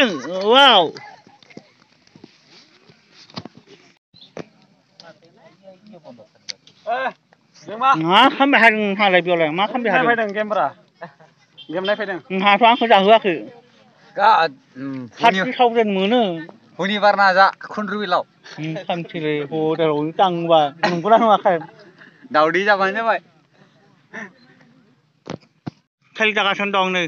फैदों वाव मा खालामबाय हादों नोंहालाय बेयावलाय मा खालामबाय हादों फैदों गेमब्रा गेम नायफैदों नोंहाथ' आंखौ जाहोआखै हाथि सावजेन मोनो हुनिबार ना जा खुनरुबिलाव खामथिलै हदाराव थांबा नंगौना नङाखाय दावदै जाबानो जाबाय खेल जागासिनो दं नै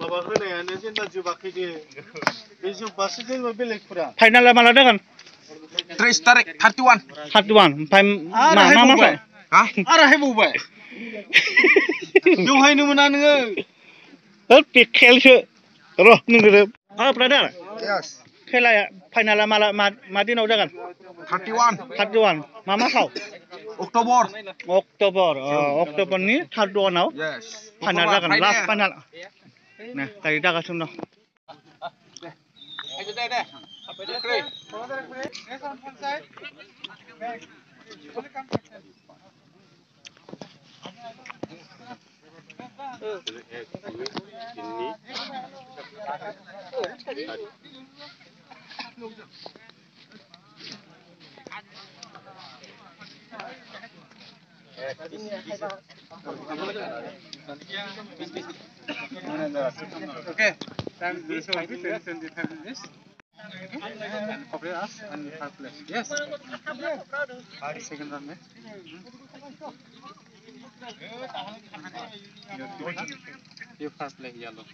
माबा होनायानो जेनेबा जोबाखै दे बे जोबबासो जेनेबा बेलेगफोरा फाइनाला माला जागोन 30 तारिख 31 ओमफ्राय मा आरो हायबावबाय बेवहायनो मोना नोङो बे खेलसो र' नोंगोरो ब्रादार यस खेलाया फाइनाला माला मा दिनाव जागोन 31 मा मासाव अक्ट'बरनि 31 आव फाइनाल जागोन लास्ट फाइनाल दायो जागासिनो Okay, time is 20 minutes. And copy us and third place. Yes. 5 seconds on next. You first play yellow.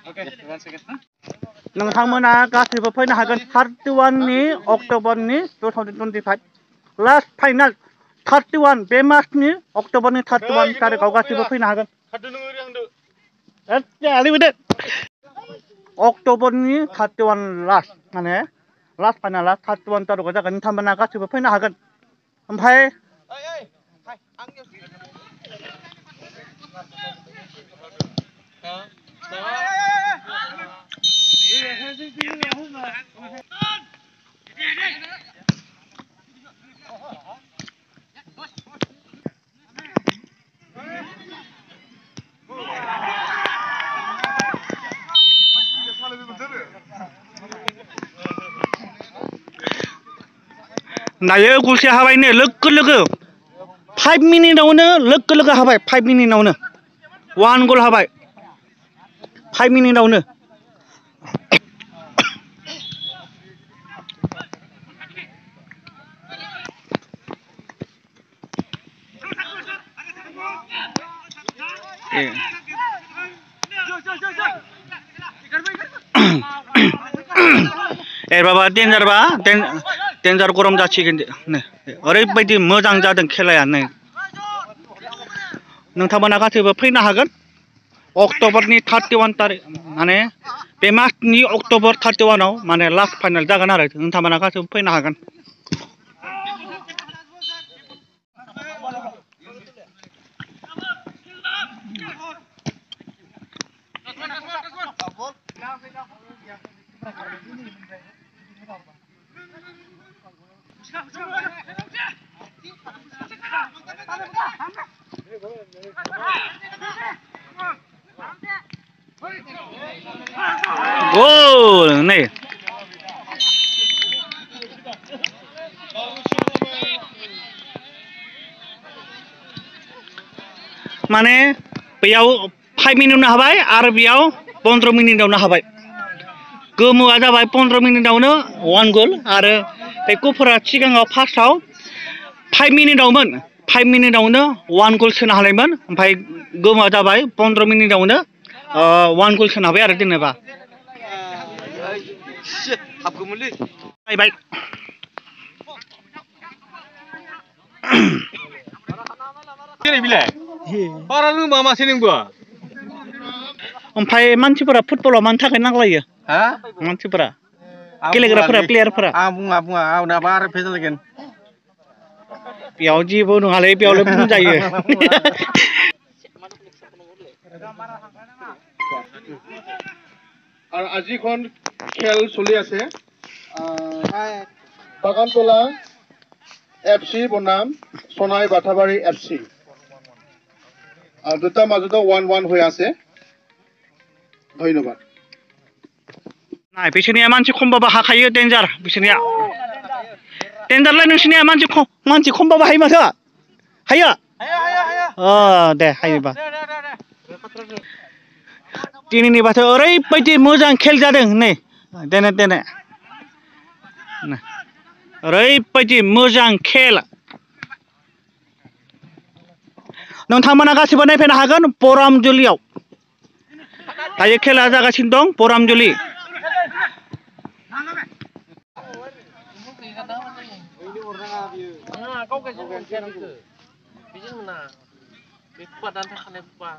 Okay, 1 second. नोंथांमोना गासैबो फैनो हागोन 31 अक्ट'बरनि 2025 लास्ट फाइनाल 31 बे मासनि अक्ट'बरनि 31 तारिखआव गासैबो फैनो हागोन अक्ट'बरनि 31 लास्ट माने लास्ट फाइनाला 31 तारिखआव जागोन नोंथांमोना गासैबो फैनो हागोन ओमफ्राय दायो गलसे हाबायनो लोगो लोगो 5 मिनिटावनो लोगो लोगो हाबाय 5 मिनिटावनो 1 गल हाबाय 5 मिनिटावनो एबाबा डेन्जार गरम जासिगोन ओरैबायदि मोजां जादों खेलाया नै नोंथांमोना गासैबो फैनो हागोन अक्ट'बरनि 31 तारिख माने बे मासनि अक्ट'बर 31 आव माने लास्ट फाइनाल जागोन आरो नोंथांमोना गासैबो फैनो हागोन gol nih माने बेयाव 5 मिनिटआवनो हाबाय आरो बेयाव 15 मिनिटआवनो हाबाय गोमोआ जाबाय 15 मिनिटआवनो 1 गल आरो बे गुफुरा सिगाङाव फार्स्टआव 5 मिनिटआवमोन 5 मिनिटआवनो 1 गल सोनो हानायमोन ओमफ्राय गोमोआ जाबाय 15 मिनिटआवनो 1 गल सोनो हाबाय आरो जेनेबा बाय जेरै बिलाय बारा लोंबा मासे नोंबो ओमफ्राय मानसिफोरा फुटबलाव मानि थाखाय नांलायो हा मानसिफोरा गेलेग्राफोरा प्लेयारफोरा आं बुङा आं दा बारा फेजल लागोन बेयाव जेबो नङालै बेयावलाय बुंजायो আৰু আজিখন খেল চলি আছে বাগানতলা FC বনাম সোনাই বাটাবাৰী FC দুটা মাজতে 1-1 হৈ আছে ধন্যবাদ नाय बिसोरनिया मानसि खमबाबो हाखायो डेन्जार बिसोरनिया डेन्जारलाय नोंसोरनिया मानसि खमबाबो हायो माथो हायो दे हायोबा दिनैनिबाथ' ओरैबायदि मोजां खेल जादों नै देने ओरैबायदि मोजां खेल नोंथांमोना गासिबो नायफैनो हागोन बरामजुलियाव दायो खेला जागासिनो दं बरामजुलि गावगायजों मोनसे बेजों मोना बे खुवा दान थाखानाय खुवा